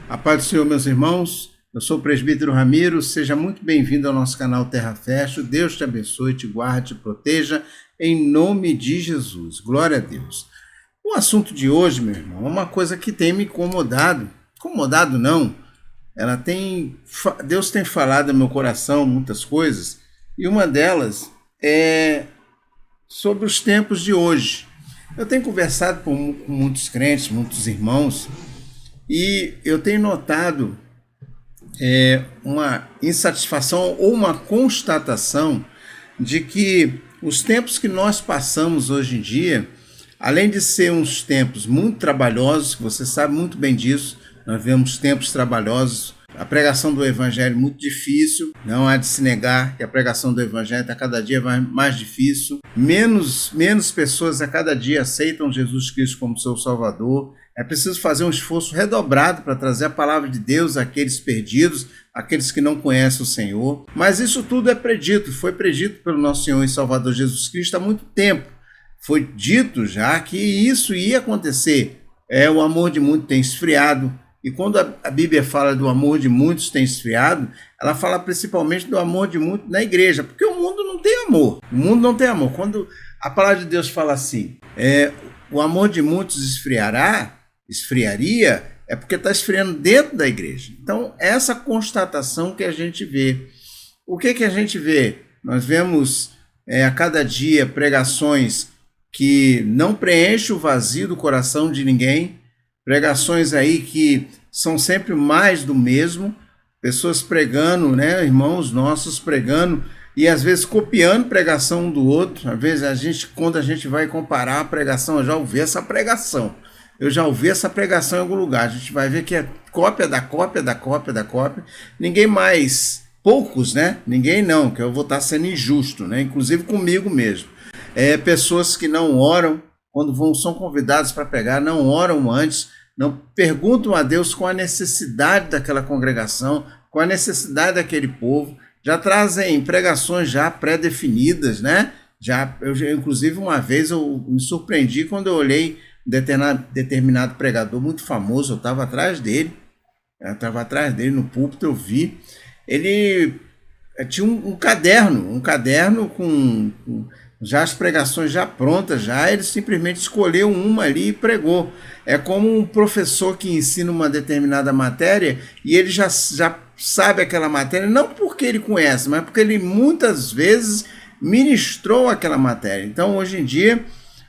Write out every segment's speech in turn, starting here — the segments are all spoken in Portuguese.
A paz do Senhor, meus irmãos. Eu sou o presbítero Ramiro. Seja muito bem-vindo ao nosso canal Terra Fértil. Deus te abençoe, te guarde, te proteja, em nome de Jesus. Glória a Deus. O assunto de hoje, meu irmão, é uma coisa que tem me incomodado. Incomodado não. Deus tem falado no meu coração muitas coisas, e uma delas é sobre os tempos de hoje. Eu tenho conversado com muitos crentes, muitos irmãos, e eu tenho notado uma insatisfação ou uma constatação de que os tempos que nós passamos hoje em dia, além de ser uns tempos muito trabalhosos, que você sabe muito bem disso, nós vemos tempos trabalhosos, a pregação do Evangelho muito difícil, não há de se negar que a pregação do Evangelho está cada dia mais difícil, menos pessoas a cada dia aceitam Jesus Cristo como seu Salvador. É preciso fazer um esforço redobrado para trazer a palavra de Deus àqueles perdidos, àqueles que não conhecem o Senhor. Mas isso tudo foi predito pelo nosso Senhor e Salvador Jesus Cristo há muito tempo. Foi dito já que isso ia acontecer. O amor de muitos tem esfriado. E quando a Bíblia fala do amor de muitos tem esfriado, ela fala principalmente do amor de muitos na igreja, porque o mundo não tem amor. O mundo não tem amor. Quando a palavra de Deus fala assim, o amor de muitos esfriaria, é porque está esfriando dentro da igreja. Então, essa constatação que a gente vê. O que a gente vê? Nós vemos a cada dia pregações que não preenchem o vazio do coração de ninguém, pregações aí que são sempre mais do mesmo, pessoas pregando, né, irmãos nossos pregando, e às vezes copiando pregação um do outro. Às vezes quando a gente vai comparar a pregação, eu já ouvi essa pregação em algum lugar, a gente vai ver que é cópia da cópia da cópia da cópia, ninguém mais, poucos, né, ninguém não, que eu vou estar sendo injusto, né, inclusive comigo mesmo, pessoas que não oram, quando são convidados para pregar, não oram antes, não perguntam a Deus com a necessidade daquela congregação, com a necessidade daquele povo, já trazem pregações já pré-definidas, né? Inclusive, uma vez eu me surpreendi quando eu olhei determinado pregador muito famoso, eu estava atrás dele no púlpito, eu vi, ele tinha um caderno com já as pregações já prontas, ele simplesmente escolheu uma ali e pregou. É como um professor que ensina uma determinada matéria e ele já sabe aquela matéria, não porque ele conhece, mas porque ele muitas vezes ministrou aquela matéria. Então, hoje em dia,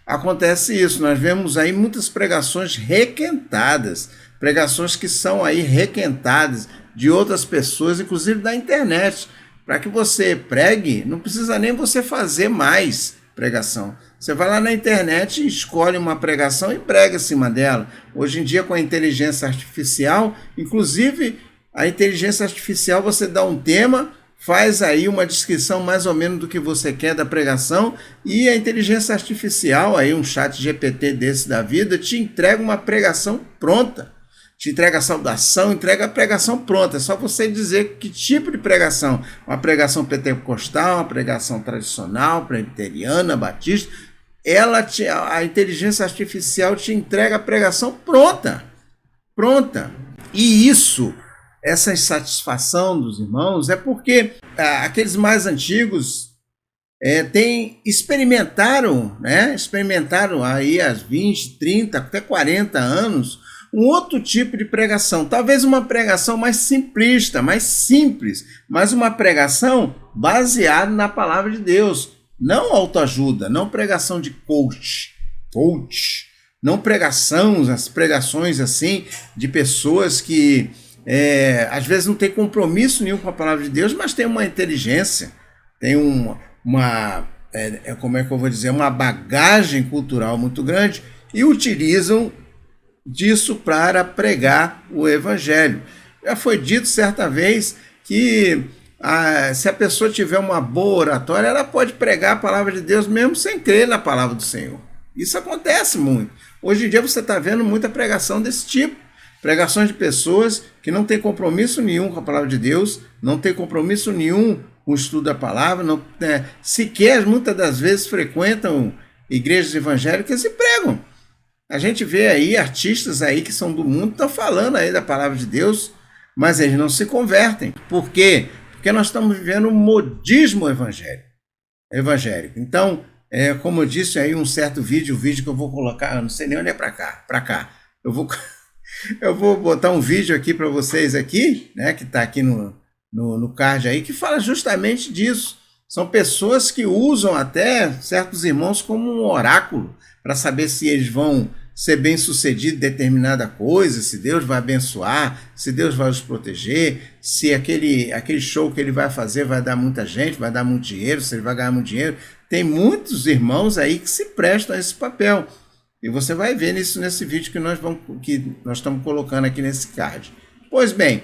acontece isso. Nós vemos aí muitas pregações requentadas, pregações que são aí requentadas de outras pessoas, inclusive da internet. Para que você pregue, não precisa nem você fazer mais pregação. Você vai lá na internet, escolhe uma pregação e prega em cima dela. Hoje em dia, com a inteligência artificial, inclusive a inteligência artificial, você dá um tema, faz aí uma descrição mais ou menos do que você quer da pregação, e a inteligência artificial, aí um chat GPT desse da vida, te entrega uma pregação pronta. Te entrega a saudação, entrega a pregação pronta. É só você dizer que tipo de pregação. Uma pregação pentecostal, uma pregação tradicional, presbiteriana, batista. A inteligência artificial te entrega a pregação pronta. Pronta. E essa insatisfação dos irmãos é porque aqueles mais antigos experimentaram aí há 20, 30, até 40 anos, um outro tipo de pregação, talvez uma pregação mais simplista, mais simples, mas uma pregação baseada na palavra de Deus, não autoajuda, não pregação de coach, não as pregações assim de pessoas que às vezes não tem compromisso nenhum com a palavra de Deus, mas tem uma inteligência, tem como é que eu vou dizer, uma bagagem cultural muito grande e utilizam disso para pregar o Evangelho. Já foi dito certa vez que se a pessoa tiver uma boa oratória, ela pode pregar a palavra de Deus mesmo sem crer na palavra do Senhor. Isso acontece muito. Hoje em dia você está vendo muita pregação desse tipo. Pregações de pessoas que não têm compromisso nenhum com a palavra de Deus, não têm compromisso nenhum com o estudo da palavra, sequer muitas das vezes frequentam igrejas evangélicas e pregam. A gente vê aí artistas aí que são do mundo, estão falando aí da palavra de Deus, mas eles não se convertem. Por quê? Porque nós estamos vivendo um modismo evangélico. Então, como eu disse aí, um certo vídeo, o vídeo que eu vou colocar, eu não sei nem onde é para cá. Eu vou botar um vídeo aqui para vocês aqui, né, que está aqui no card aí, que fala justamente disso. São pessoas que usam até certos irmãos como um oráculo para saber se eles vão ser bem-sucedidos em determinada coisa, se Deus vai abençoar, se Deus vai os proteger, se aquele show que ele vai fazer vai dar muita gente, vai dar muito dinheiro, se ele vai ganhar muito dinheiro. Tem muitos irmãos aí que se prestam a esse papel. E você vai ver isso nesse vídeo que nós estamos colocando aqui nesse card. Pois bem,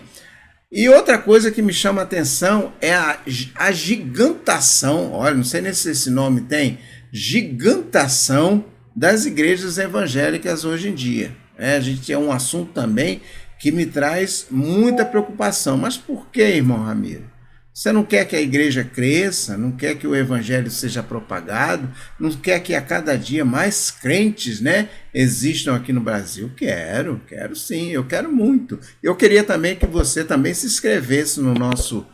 e outra coisa que me chama a atenção é a gigantação, olha, não sei nem se esse nome tem, gigantação das igrejas evangélicas hoje em dia. A gente tem um assunto também que me traz muita preocupação. Mas por que, irmão Ramiro? Você não quer que a igreja cresça, não quer que o evangelho seja propagado, não quer que a cada dia mais crentes, né, existam aqui no Brasil? Quero sim, eu quero muito. Eu queria também que você também se inscrevesse no nosso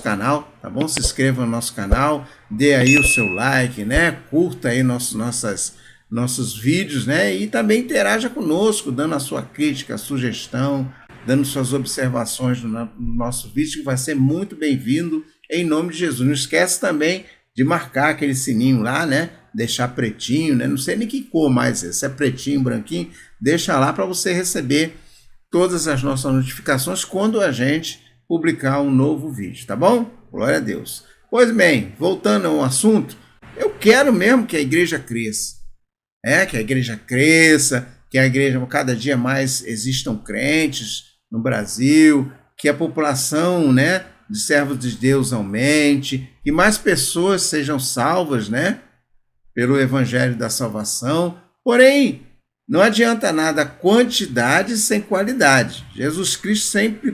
canal, tá bom? Se inscreva no nosso canal, dê aí o seu like, né, curta aí nossos vídeos, né, e também interaja conosco, dando a sua crítica, a sugestão, dando suas observações no nosso vídeo, que vai ser muito bem-vindo, em nome de Jesus. Não esquece também de marcar aquele sininho lá, né? Deixar pretinho, né? Não sei nem que cor mais é, se é pretinho, branquinho, deixa lá para você receber todas as nossas notificações quando a gente publicar um novo vídeo, tá bom? Glória a Deus. Pois bem, voltando ao assunto, eu quero mesmo que a igreja cresça. Que a igreja cresça, que a igreja cada dia mais existam crentes no Brasil, que a população, né, de servos de Deus aumente, que mais pessoas sejam salvas, né, pelo evangelho da salvação. Porém, não adianta nada quantidade sem qualidade. Jesus Cristo sempre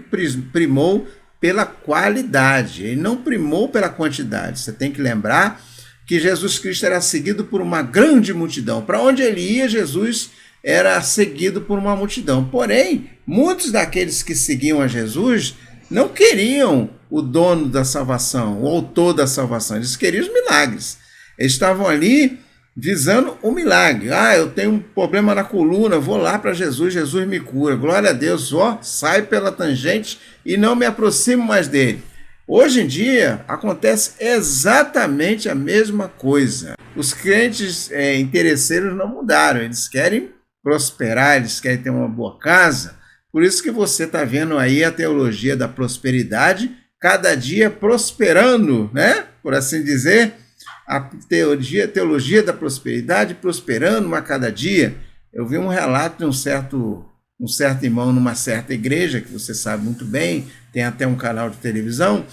primou pela qualidade, ele não primou pela quantidade. Você tem que lembrar que Jesus Cristo era seguido por uma grande multidão. Para onde ele ia, Jesus era seguido por uma multidão. Porém, muitos daqueles que seguiam a Jesus não queriam o dono da salvação, o autor da salvação. Eles queriam os milagres. Eles estavam ali visando o milagre. Eu tenho um problema na coluna, vou lá para Jesus, Jesus me cura. Glória a Deus, sai pela tangente e não me aproximo mais dele. Hoje em dia, acontece exatamente a mesma coisa. Os crentes interesseiros não mudaram, eles querem prosperar, eles querem ter uma boa casa. Por isso que você está vendo aí a teologia da prosperidade, cada dia prosperando, né? Por assim dizer, a teologia da prosperidade prosperando a cada dia. Eu vi um relato de um certo irmão numa certa igreja, que você sabe muito bem, tem até um canal de televisão,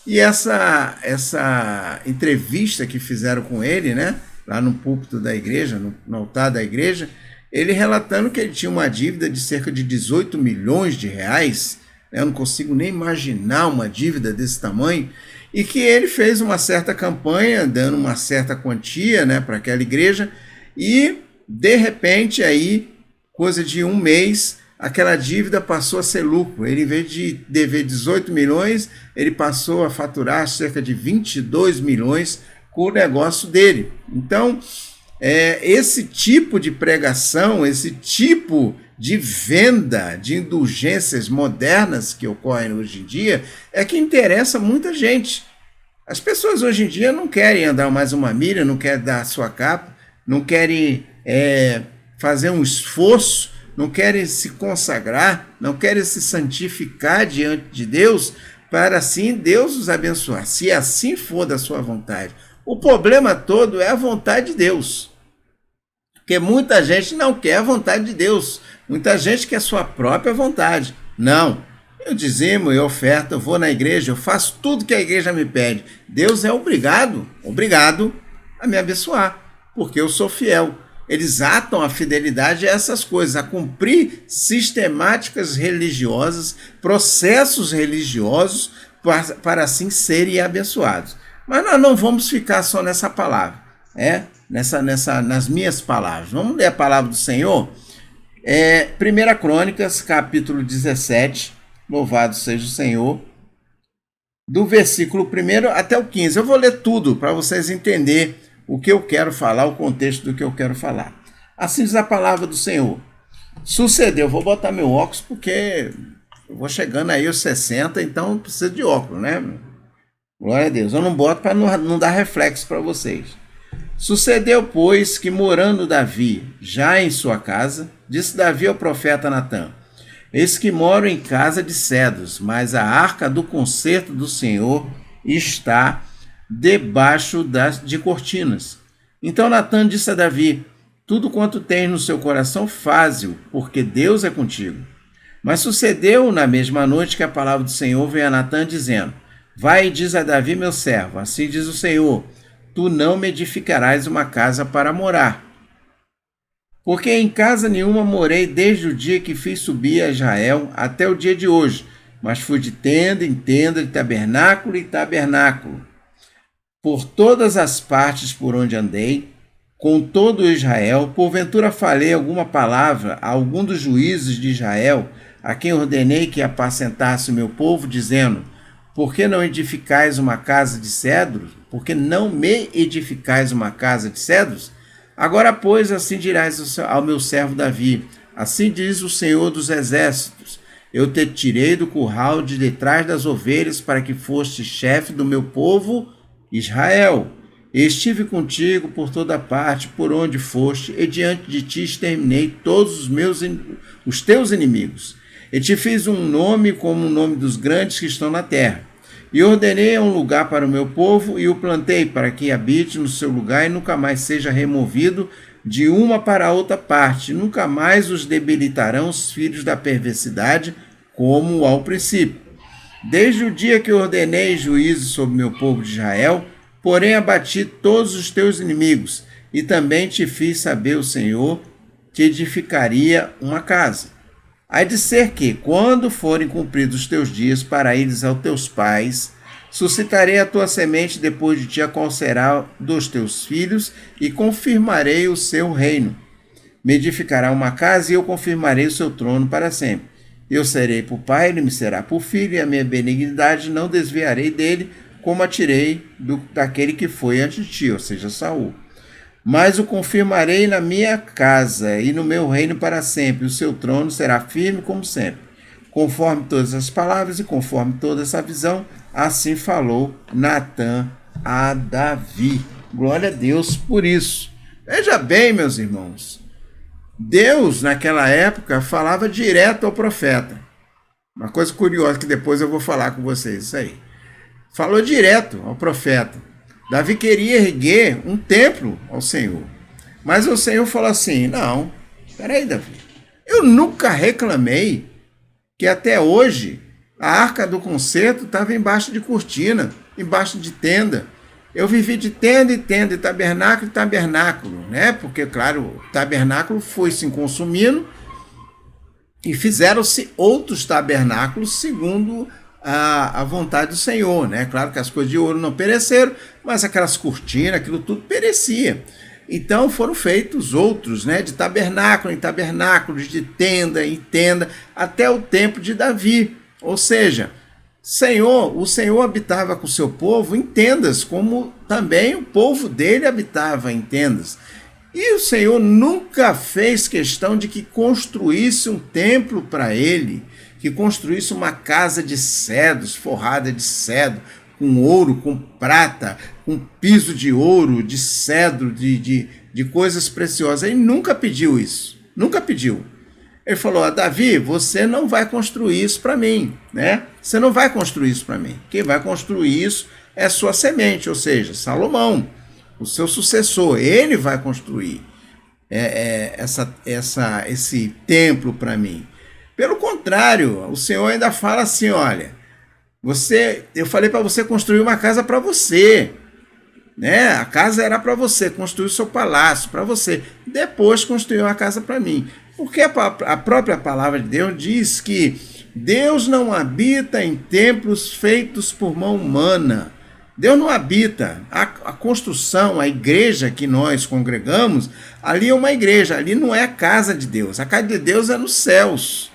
e essa entrevista que fizeram com ele, né? Lá no púlpito da igreja, no altar da igreja, ele relatando que ele tinha uma dívida de cerca de 18 milhões de reais, eu não consigo nem imaginar uma dívida desse tamanho, e que ele fez uma certa campanha, dando uma certa quantia, né, para aquela igreja, e de repente aí, coisa de um mês, aquela dívida passou a ser lucro. Ele, em vez de dever 18 milhões, ele passou a faturar cerca de 22 milhões com o negócio dele. Então, esse tipo de pregação, esse tipo de venda de indulgências modernas que ocorrem hoje em dia, é que interessa muita gente. As pessoas hoje em dia não querem andar mais uma milha, não querem dar a sua capa, não querem fazer um esforço, não querem se consagrar, não querem se santificar diante de Deus, para assim Deus os abençoar, se assim for da sua vontade. O problema todo é a vontade de Deus. Porque muita gente não quer a vontade de Deus. Muita gente quer a sua própria vontade. Não. Eu dizimo, eu oferto, eu vou na igreja, eu faço tudo que a igreja me pede. Deus é obrigado a me abençoar, porque eu sou fiel. Eles atam a fidelidade a essas coisas, a cumprir sistemáticas religiosas, processos religiosos, para assim serem abençoados. Mas nós não vamos ficar só nessa palavra. nas minhas palavras. Vamos ler a palavra do Senhor? 1 Crônicas, capítulo 17, louvado seja o Senhor, do versículo 1 até o 15. Eu vou ler tudo para vocês entenderem o que eu quero falar, o contexto do que eu quero falar. Assim diz a palavra do Senhor. Sucedeu, vou botar meu óculos porque eu vou chegando aí aos 60, então precisa de óculos, né? Glória a Deus. Eu não boto para não dar reflexo para vocês. Sucedeu, pois, que morando Davi já em sua casa, disse Davi ao profeta Natã: eis que moro em casa de cedros, mas a arca do concerto do Senhor está debaixo de cortinas. Então Natã disse a Davi: tudo quanto tens no seu coração, faze-o, porque Deus é contigo. Mas sucedeu na mesma noite que a palavra do Senhor veio a Natã, dizendo: vai e diz a Davi, meu servo, assim diz o Senhor: tu não me edificarás uma casa para morar. Porque em casa nenhuma morei desde o dia que fiz subir a Israel até o dia de hoje, mas fui de tenda em tenda, de tabernáculo em tabernáculo. Por todas as partes por onde andei, com todo Israel, porventura falei alguma palavra a algum dos juízes de Israel, a quem ordenei que apacentasse o meu povo, dizendo: por que não edificais uma casa de cedros? Por que não me edificais uma casa de cedros? Agora, pois, assim dirás ao meu servo Davi: assim diz o Senhor dos Exércitos: eu te tirei do curral de detrás das ovelhas para que foste chefe do meu povo Israel. Estive contigo por toda parte, por onde foste, e diante de ti exterminei todos os teus inimigos. E te fiz um nome como o nome dos grandes que estão na terra. E ordenei um lugar para o meu povo, e o plantei para que habite no seu lugar e nunca mais seja removido de uma para outra parte. Nunca mais os debilitarão os filhos da perversidade, como ao princípio. Desde o dia que ordenei juízo sobre meu povo de Israel, porém abati todos os teus inimigos, e também te fiz saber o Senhor, te edificaria uma casa. Há de ser que, quando forem cumpridos os teus dias para ires aos teus pais, suscitarei a tua semente depois de ti, a qual será dos teus filhos, e confirmarei o seu reino. Me edificará uma casa, e eu confirmarei o seu trono para sempre. Eu serei por pai, ele me será por filho, e a minha benignidade não desviarei dele, como a tirei daquele que foi antes de ti, ou seja, Saul. Mas o confirmarei na minha casa e no meu reino para sempre. O seu trono será firme como sempre. Conforme todas as palavras e conforme toda essa visão, assim falou Natã a Davi. Glória a Deus por isso. Veja bem, meus irmãos, Deus naquela época falava direto ao profeta. Uma coisa curiosa que depois eu vou falar com vocês, isso aí. Falou direto ao profeta. Davi queria erguer um templo ao Senhor. Mas o Senhor falou assim: não, peraí, Davi, eu nunca reclamei que até hoje a arca do concerto estava embaixo de cortina, embaixo de tenda. Eu vivi de tenda em tenda, de tabernáculo em tabernáculo, né? Porque, claro, o tabernáculo foi se consumindo e fizeram-se outros tabernáculos segundo a vontade do Senhor, né? Claro que as coisas de ouro não pereceram, mas aquelas cortinas, aquilo tudo perecia. Então foram feitos outros, né? De tabernáculo em tabernáculo, de tenda em tenda, até o tempo de Davi. Ou seja, o Senhor habitava com o seu povo em tendas, como também o povo dele habitava em tendas. E o Senhor nunca fez questão de que construísse um templo para ele, que construísse uma casa de cedros, forrada de cedro, com ouro, com prata, com piso de ouro, de cedro, de coisas preciosas. Ele nunca pediu isso, nunca pediu. Ele falou: Davi, você não vai construir isso para mim, né? Você não vai construir isso para mim. Quem vai construir isso é sua semente, ou seja, Salomão, o seu sucessor. Ele vai construir esse templo para mim. Pelo contrário, o Senhor ainda fala assim: olha, eu falei para você construir uma casa para você, né? A casa era para você, construir o seu palácio para você. Depois construiu uma casa para mim. Porque a própria palavra de Deus diz que Deus não habita em templos feitos por mão humana. Deus não habita. A construção, a igreja que nós congregamos, ali é uma igreja, ali não é a casa de Deus. A casa de Deus é nos céus.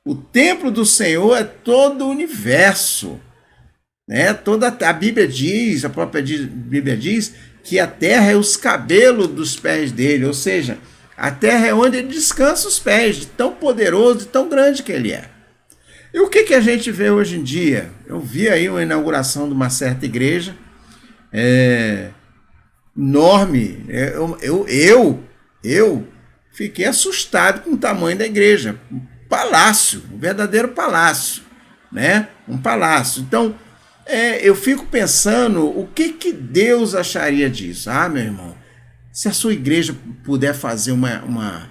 O templo do Senhor é todo o universo. Né? A Bíblia diz, a própria Bíblia diz, que a terra é os cabelos dos pés dele, ou seja, a terra é onde ele descansa os pés, de tão poderoso, de tão grande que ele é. E o que a gente vê hoje em dia? Eu vi aí uma inauguração de uma certa igreja, enorme. Eu fiquei assustado com o tamanho da igreja. Um palácio, um verdadeiro palácio, né? Um palácio. Então, eu fico pensando o que Deus acharia disso. Ah, meu irmão, se a sua igreja puder fazer uma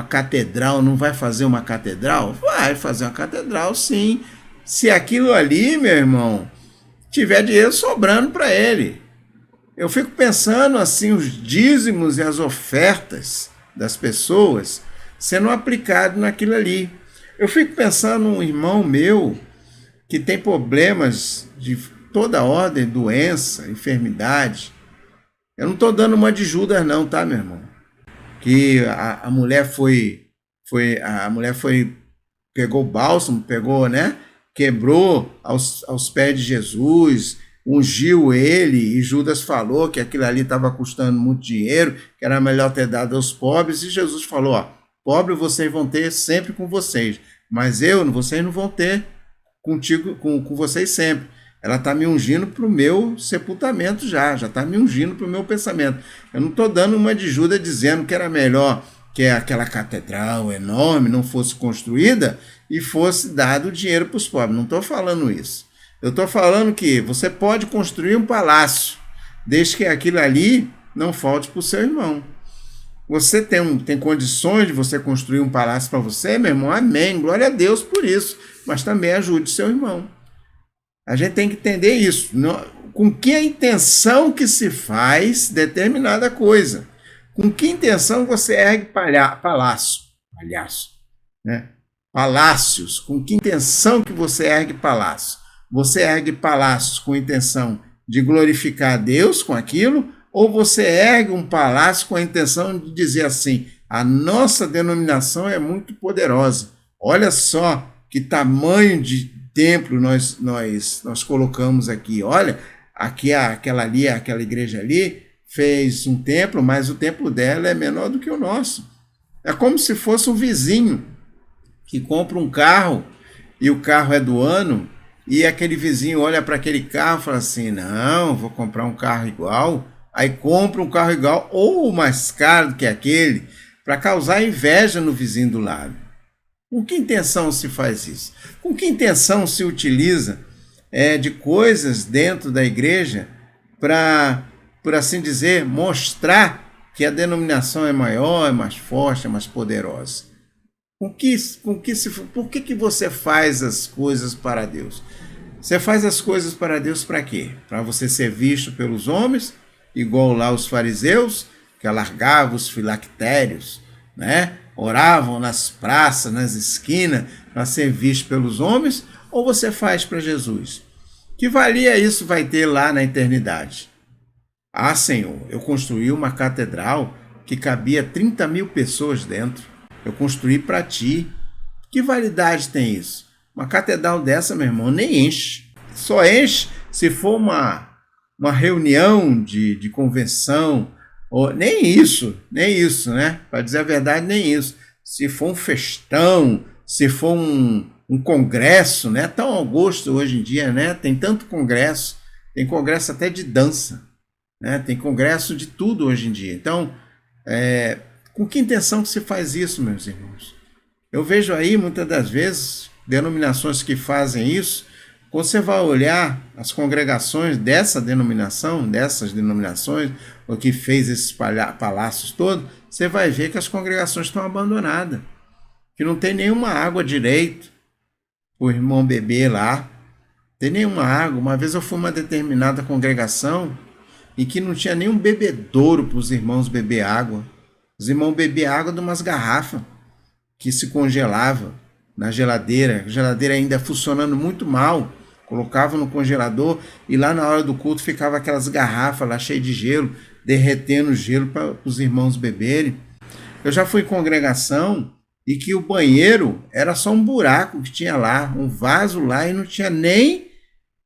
catedral, não vai fazer uma catedral? Vai fazer uma catedral, sim. Se aquilo ali, meu irmão, tiver dinheiro sobrando para ele. Eu fico pensando assim, os dízimos e as ofertas das pessoas sendo aplicados naquilo ali. Eu fico pensando um irmão meu que tem problemas de toda ordem, doença, enfermidade. Eu não estou dando uma de Judas não, tá, meu irmão? Que a mulher pegou o bálsamo, né? Quebrou aos pés de Jesus, ungiu ele, e Judas falou que aquilo ali estava custando muito dinheiro, que era melhor ter dado aos pobres, e Jesus falou, ó, pobre vocês vão ter sempre com vocês, mas vocês não vão ter contigo, com vocês sempre. Ela está me ungindo para o meu sepultamento já está me ungindo para o meu pensamento. Eu não estou dando uma de Judas dizendo que era melhor que aquela catedral enorme não fosse construída e fosse dado dinheiro para os pobres. Não estou falando isso. Eu estou falando que você pode construir um palácio, desde que aquilo ali não falte para o seu irmão. Você tem condições de você construir um palácio para você, meu irmão? Amém. Glória a Deus por isso. Mas também ajude seu irmão. A gente tem que entender isso. Com que intenção que se faz determinada coisa? Com que intenção você ergue palácios? Com que intenção que você ergue palácios? Você ergue palácios com a intenção de glorificar a Deus com aquilo? Ou você ergue um palácio com a intenção de dizer assim, a nossa denominação é muito poderosa. Olha só que tamanho de templo nós colocamos aqui. Olha, aquela igreja ali fez um templo, mas o templo dela é menor do que o nosso. É como se fosse um vizinho que compra um carro e o carro é do ano e aquele vizinho olha para aquele carro e fala assim, não, vou comprar um carro igual. Aí compra um carro igual ou mais caro do que aquele para causar inveja no vizinho do lado. Com que intenção se faz isso? Com que intenção se utiliza de coisas dentro da igreja para, por assim dizer, mostrar que a denominação é maior, é mais forte, é mais poderosa? Por que você faz as coisas para Deus? Você faz as coisas para Deus para quê? Para você ser visto pelos homens, igual lá os fariseus, que alargavam os filactérios, né? Oravam nas praças, nas esquinas, para ser visto pelos homens, ou você faz para Jesus? Que valia isso vai ter lá na eternidade? Ah, Senhor, eu construí uma catedral que cabia 30 mil pessoas dentro. Eu construí para ti. Que validade tem isso? Uma catedral dessa, meu irmão, nem enche. Só enche se for uma reunião de convenção, ou nem isso, né? Para dizer a verdade, nem isso. Se for um festão, se for um congresso, né? Tão ao gosto hoje em dia, né? Tem tanto congresso, tem congresso até de dança, né? Tem congresso de tudo hoje em dia. Então, com que intenção que se faz isso, meus irmãos? Eu vejo aí, muitas das vezes, denominações que fazem isso. Quando você vai olhar as congregações dessas denominações, o que fez esses palácios todos, você vai ver que as congregações estão abandonadas, que não tem nenhuma água direito para o irmão beber lá, tem nenhuma água. Uma vez eu fui uma determinada congregação em que não tinha nenhum bebedouro para os irmãos beber água. Os irmãos bebiam água de umas garrafas que se congelava na geladeira, a geladeira ainda funcionando muito mal, colocava no congelador e lá na hora do culto ficava aquelas garrafas lá cheias de gelo, derretendo o gelo para os irmãos beberem. Eu já fui em congregação e que o banheiro era só um buraco que tinha lá, um vaso lá e não tinha nem,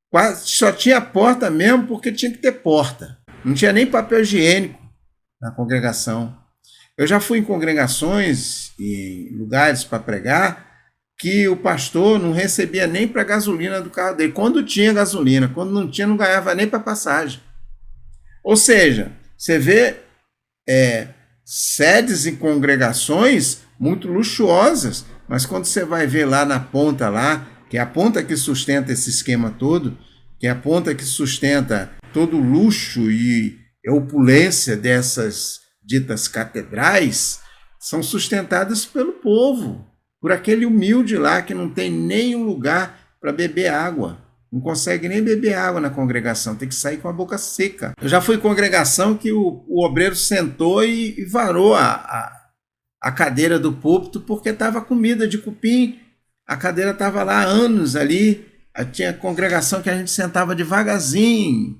quase, só tinha porta mesmo porque tinha que ter porta. Não tinha nem papel higiênico na congregação. Eu já fui em congregações e lugares para pregar que o pastor não recebia nem para gasolina do carro dele. Quando tinha gasolina, quando não tinha, não ganhava nem para passagem. Ou seja, você vê sedes e congregações muito luxuosas, mas quando você vai ver lá na ponta lá, que é a ponta que sustenta esse esquema todo, que é a ponta que sustenta todo o luxo e opulência dessas ditas catedrais, são sustentadas pelo povo, por aquele humilde lá que não tem nem um lugar para beber água. Não consegue nem beber água na congregação, tem que sair com a boca seca. Eu já fui em congregação que o obreiro sentou e varou a cadeira do púlpito porque estava comida de cupim. A cadeira estava lá há anos ali. Tinha congregação que a gente sentava devagarzinho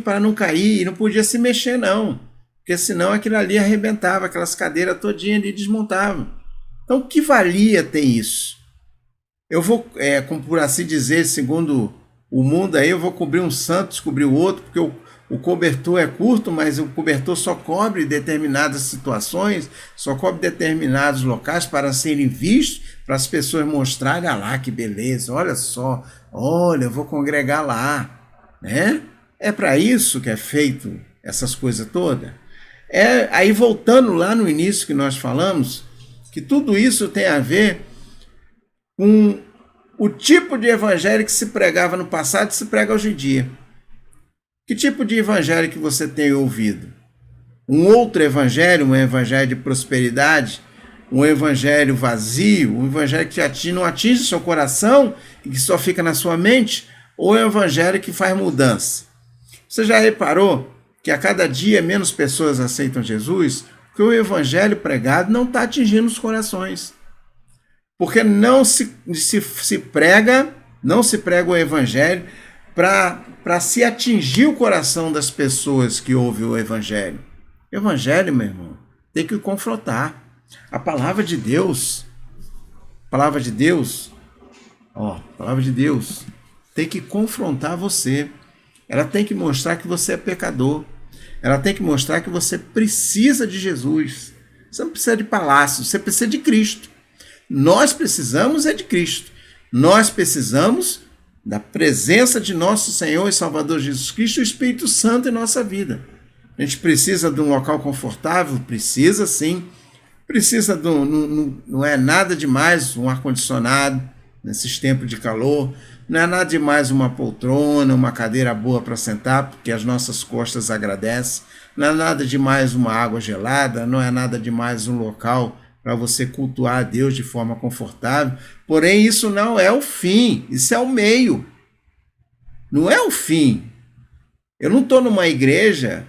para não cair, e não podia se mexer não, porque senão aquilo ali arrebentava, aquelas cadeiras todinhas ali desmontavam. Então o que valia ter isso? Eu vou, como por assim dizer, segundo o mundo aí, eu vou cobrir um santo, descobrir o outro, porque o cobertor é curto, mas o cobertor só cobre determinadas situações, só cobre determinados locais para serem vistos, para as pessoas mostrarem, ah lá, que beleza, olha só, olha, eu vou congregar lá, né? É para isso que é feito essas coisas todas. Aí voltando lá no início que nós falamos, que tudo isso tem a ver com o tipo de evangelho que se pregava no passado e se prega hoje em dia. Que tipo de evangelho que você tem ouvido? Um outro evangelho, um evangelho de prosperidade, um evangelho vazio, um evangelho que não atinge seu coração e que só fica na sua mente, ou é um evangelho que faz mudança? Você já reparou que a cada dia menos pessoas aceitam Jesus? Porque o evangelho pregado não está atingindo os corações. Porque não se prega o evangelho para se atingir o coração das pessoas que ouvem o evangelho. O evangelho, meu irmão, tem que confrontar. A palavra de Deus tem que confrontar você. Ela tem que mostrar que você é pecador. Ela tem que mostrar que você precisa de Jesus. Você não precisa de palácio, você precisa de Cristo. Nós precisamos de Cristo. Nós precisamos da presença de nosso Senhor e Salvador Jesus Cristo e o Espírito Santo em nossa vida. A gente precisa de um local confortável? Precisa sim. Precisa não é nada demais um ar-condicionado nesses tempos de calor. Não é nada demais uma poltrona, uma cadeira boa para sentar, porque as nossas costas agradecem. Não é nada demais uma água gelada, não é nada demais um local para você cultuar a Deus de forma confortável. Porém, isso não é o fim, isso é o meio. Não é o fim. Eu não estou numa igreja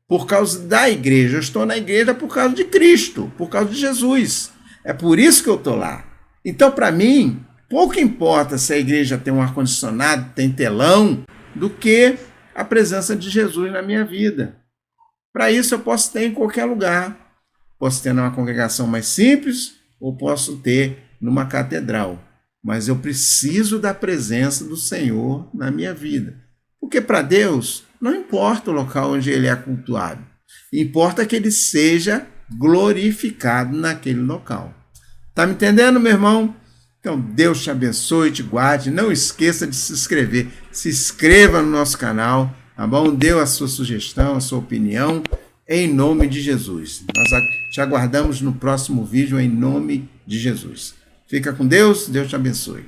por causa da igreja, eu estou na igreja por causa de Cristo, por causa de Jesus. É por isso que eu estou lá. Então, para mim, pouco importa se a igreja tem um ar-condicionado, tem telão, do que a presença de Jesus na minha vida. Para isso, eu posso ter em qualquer lugar. Posso ter numa congregação mais simples ou posso ter numa catedral. Mas eu preciso da presença do Senhor na minha vida. Porque para Deus não importa o local onde ele é cultuado. Importa que ele seja glorificado naquele local. Tá me entendendo, meu irmão? Então, Deus te abençoe, te guarde. Não esqueça de se inscrever. Se inscreva no nosso canal, tá bom? Dê a sua sugestão, a sua opinião. Em nome de Jesus. Nós te aguardamos no próximo vídeo em nome de Jesus. Fica com Deus, Deus te abençoe.